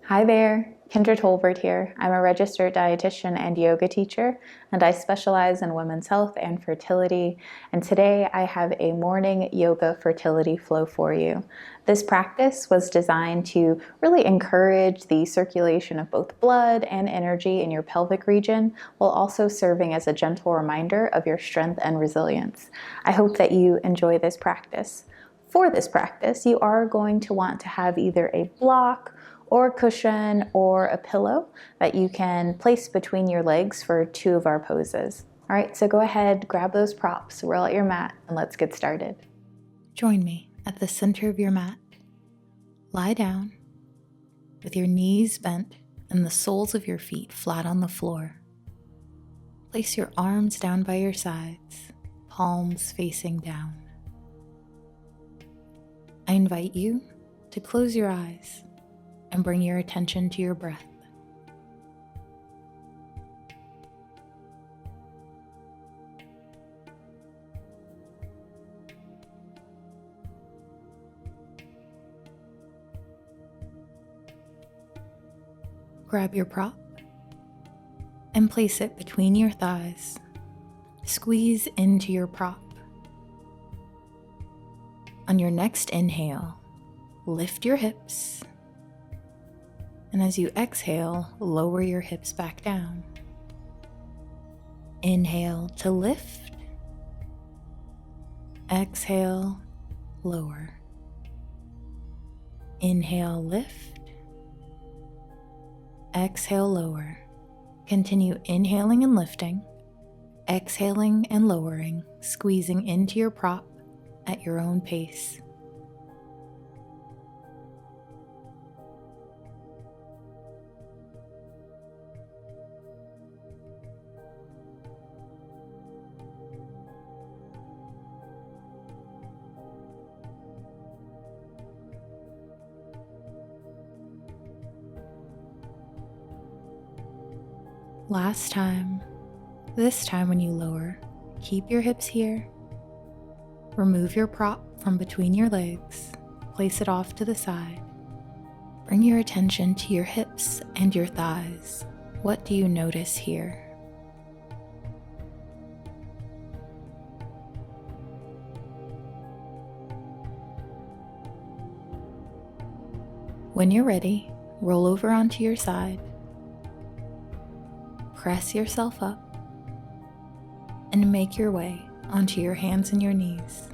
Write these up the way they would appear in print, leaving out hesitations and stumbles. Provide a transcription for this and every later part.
Hi there, Kendra Tolbert here. I'm a registered dietitian and yoga teacher, and I specialize in women's health and fertility. And today I have a morning yoga fertility flow for you. This practice was designed to really encourage the circulation of both blood and energy in your pelvic region, while also serving as a gentle reminder of your strength and resilience. I hope that you enjoy this practice. For this practice, you are going to want to have either a block or a cushion or a pillow that you can place between your legs for two of our poses. All right, so go ahead, grab those props, roll out your mat, and let's get started. Join me at the center of your mat. Lie down with your knees bent and the soles of your feet flat on the floor. Place your arms down by your sides, palms facing down. I invite you to close your eyes and bring your attention to your breath. Grab your prop and place it between your thighs. Squeeze into your prop. On your next inhale, lift your hips. And as you exhale, lower your hips back down. Inhale to lift. Exhale, lower. Inhale, lift. Exhale, lower. Continue inhaling and lifting, exhaling and lowering, squeezing into your prop at your own pace. Last time. This time when you lower, keep your hips here. Remove your prop from between your legs. Place it off to the side. Bring your attention to your hips and your thighs. What do you notice here? When you're ready, roll over onto your side. Press yourself up and make your way onto your hands and your knees.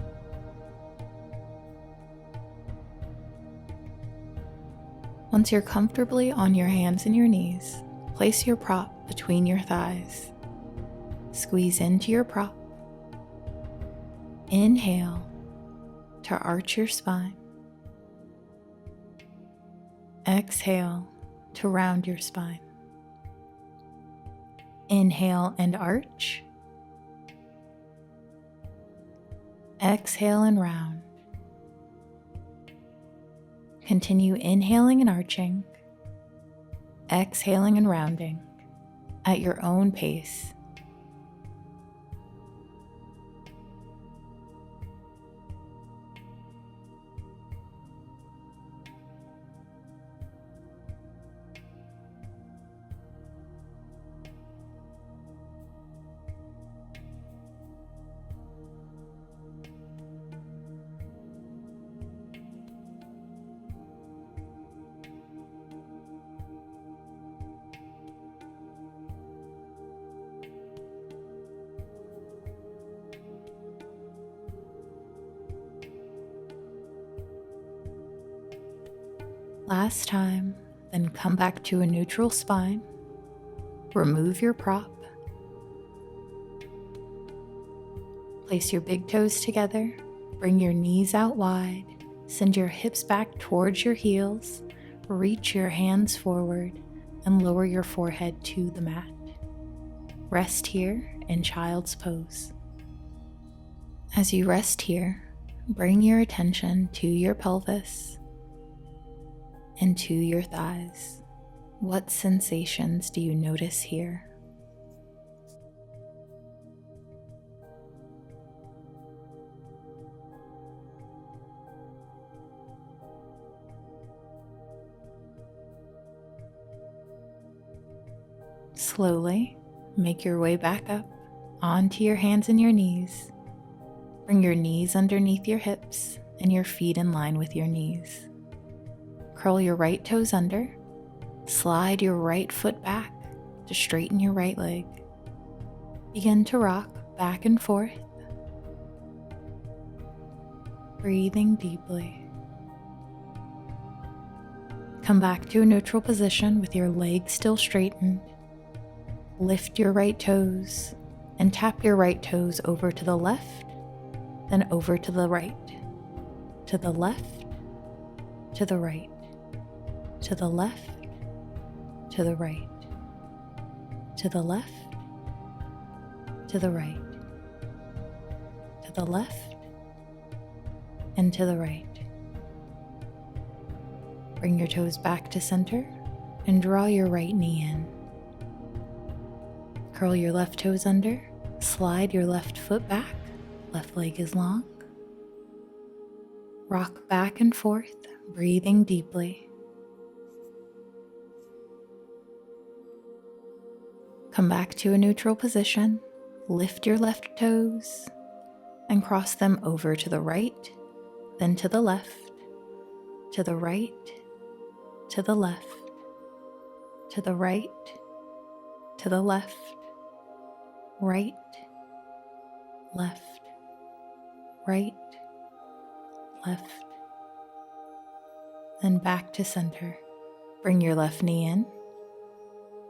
Once you're comfortably on your hands and your knees, place your prop between your thighs. Squeeze into your prop. Inhale to arch your spine. Exhale to round your spine. Inhale and arch. Exhale and round. Continue inhaling and arching, exhaling and rounding at your own pace. Last time, then come back to a neutral spine. Remove your prop. Place your big toes together. Bring your knees out wide. Send your hips back towards your heels. Reach your hands forward and lower your forehead to the mat. Rest here in child's pose. As you rest here, bring your attention to your pelvis and to your thighs. What sensations do you notice here? Slowly make your way back up onto your hands and your knees. Bring your knees underneath your hips and your feet in line with your knees. Curl your right toes under. Slide your right foot back to straighten your right leg. Begin to rock back and forth. Breathing deeply. Come back to a neutral position with your legs still straightened. Lift your right toes and tap your right toes over to the left, then over to the right, to the left, to the right, to the left, to the right, to the left, to the right, to the left, and to the right. Bring your toes back to center and draw your right knee in. Curl your left toes under, slide your left foot back, left leg is long. Rock back and forth, breathing deeply. Come back to a neutral position, lift your left toes and cross them over to the right, then to the left, to the right, to the left, to the right, to the left, right, left, right, left, then back to center. Bring your left knee in.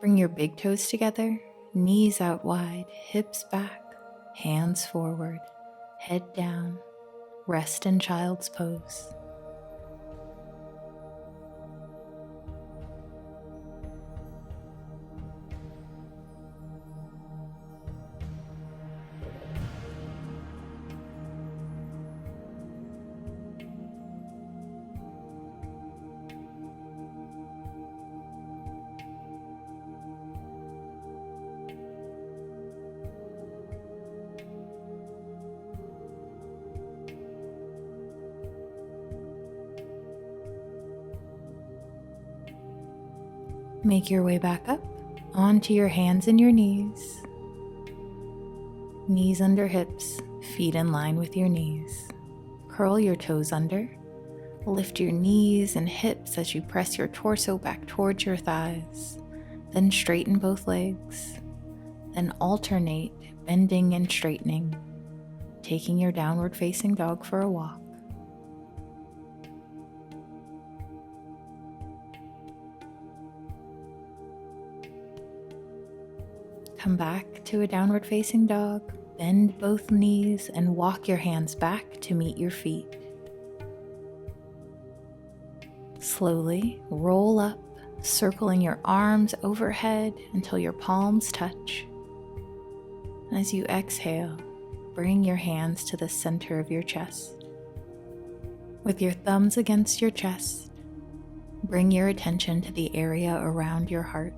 Bring your big toes together, knees out wide, hips back, hands forward, head down. Rest in child's pose. Make your way back up onto your hands and your knees. Knees under hips, feet in line with your knees. Curl your toes under. Lift your knees and hips as you press your torso back towards your thighs. Then straighten both legs. Then alternate bending and straightening, taking your downward facing dog for a walk. Come back to a downward facing dog, bend both knees and walk your hands back to meet your feet. Slowly roll up, circling your arms overhead until your palms touch. And as you exhale, bring your hands to the center of your chest. With your thumbs against your chest, bring your attention to the area around your heart.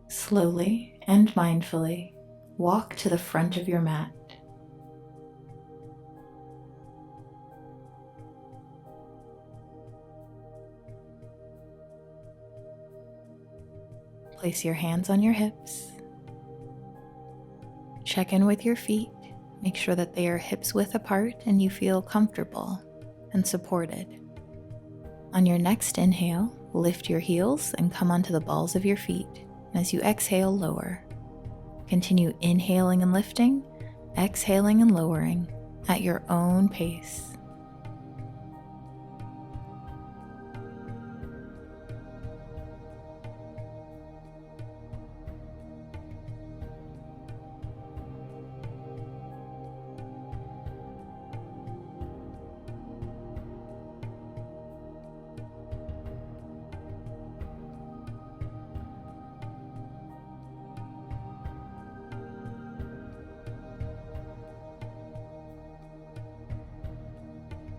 Slowly and mindfully, walk to the front of your mat. Place your hands on your hips. Check in with your feet. Make sure that they are hips width apart and you feel comfortable and supported. On your next inhale, lift your heels and come onto the balls of your feet. As you exhale, lower. Continue inhaling and lifting, exhaling and lowering at your own pace.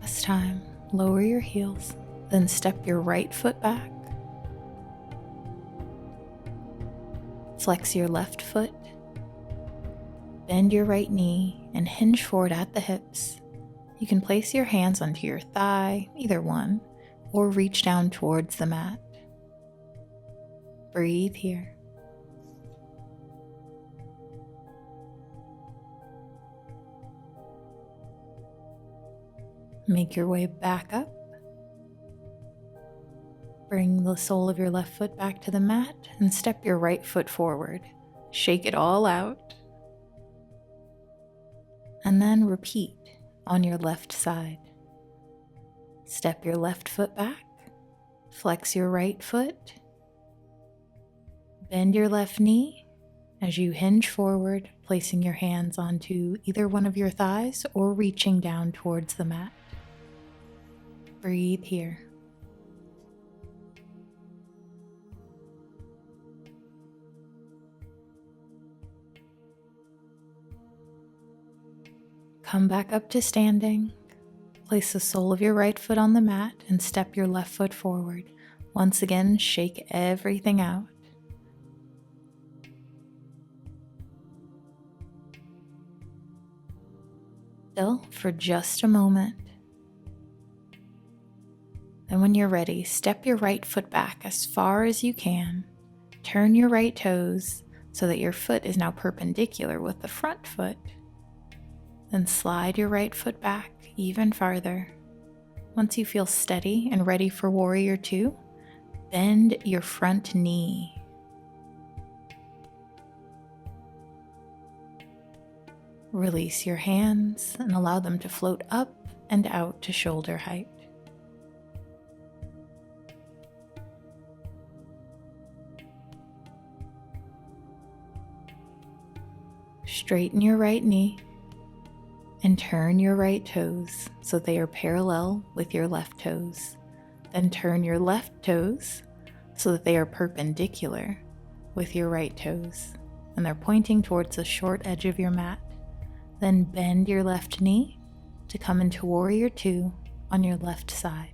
This time, lower your heels, then step your right foot back. Flex your left foot Bend your right knee and hinge forward at the hips. You can place your hands onto your thigh, either one, or reach down towards the mat. Breathe here. Make your way back up. Bring the sole of your left foot back to the mat and step your right foot forward. Shake it all out. And then repeat on your left side. Step your left foot back. Flex your right foot. Bend your left knee as you hinge forward, placing your hands onto either one of your thighs or reaching down towards the mat. Breathe here. Come back up to standing. Place the sole of your right foot on the mat and step your left foot forward. Once again, shake everything out. Still for just a moment. Then when you're ready, step your right foot back as far as you can. Turn your right toes so that your foot is now perpendicular with the front foot. Then slide your right foot back even farther. Once you feel steady and ready for Warrior 2, bend your front knee. Release your hands and allow them to float up and out to shoulder height. Straighten your right knee and turn your right toes so they are parallel with your left toes. Then turn your left toes so that they are perpendicular with your right toes and they're pointing towards the short edge of your mat. Then bend your left knee to come into Warrior 2 on your left side.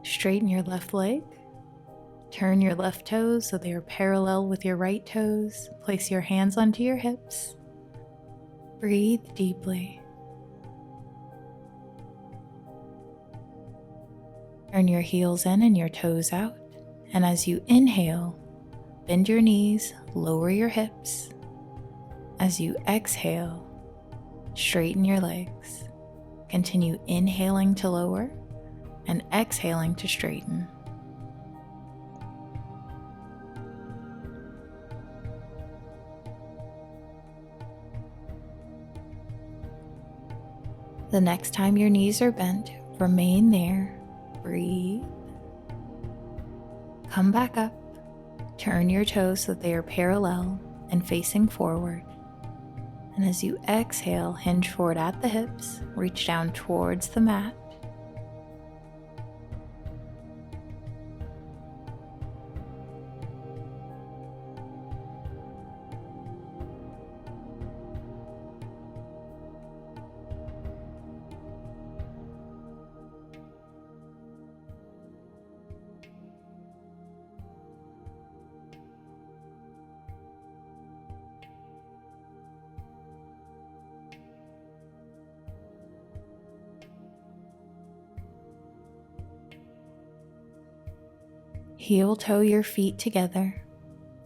Straighten your left leg. Turn your left toes so they are parallel with your right toes. Place your hands onto your hips. Breathe deeply. Turn your heels in and your toes out. And as you inhale, bend your knees, lower your hips. As you exhale, straighten your legs. Continue inhaling to lower and exhaling to straighten. The next time your knees are bent, remain there. Breathe. Come back up. Turn your toes so that they are parallel and facing forward. And as you exhale, hinge forward at the hips, reach down towards the mat. Heel toe your feet together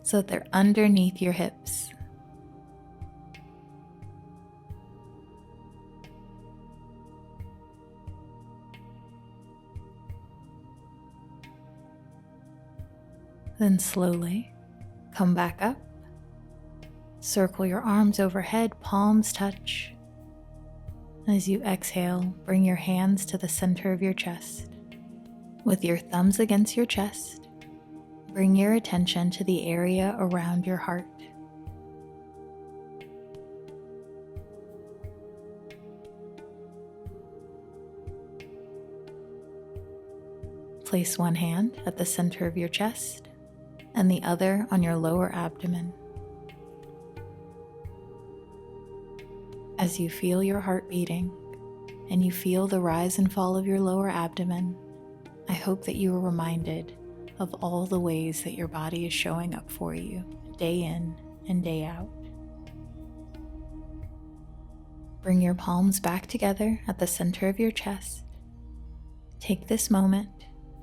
so that they're underneath your hips. Then slowly come back up. Circle your arms overhead, palms touch. As you exhale, bring your hands to the center of your chest. With your thumbs against your chest, bring your attention to the area around your heart. Place one hand at the center of your chest and the other on your lower abdomen. As you feel your heart beating and you feel the rise and fall of your lower abdomen, I hope that you are reminded of all the ways that your body is showing up for you day in and day out. Bring your palms back together at the center of your chest. Take this moment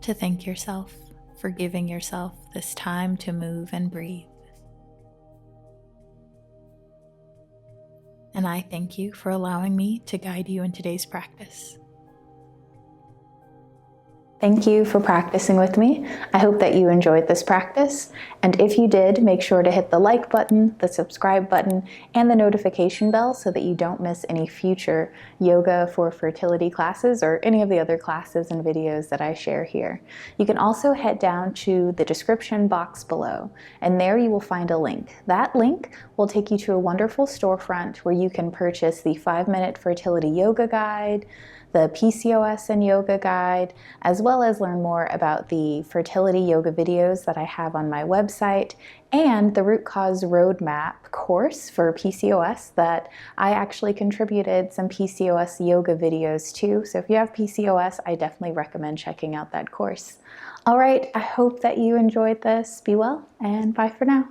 to thank yourself for giving yourself this time to move and breathe. And I thank you for allowing me to guide you in today's practice. Thank you for practicing with me. I hope that you enjoyed this practice. And if you did, make sure to hit the like button, the subscribe button, and the notification bell so that you don't miss any future yoga for fertility classes or any of the other classes and videos that I share here. You can also head down to the description box below, and there you will find a link. That link will take you to a wonderful storefront where you can purchase the 5-minute fertility yoga guide, the PCOS and yoga guide, as well as learn more about the fertility yoga videos that I have on my website, and the root cause roadmap course for PCOS that I actually contributed some PCOS yoga videos to. So if you have PCOS, I definitely recommend checking out that course. All right, I hope that you enjoyed this. Be well, and bye for now.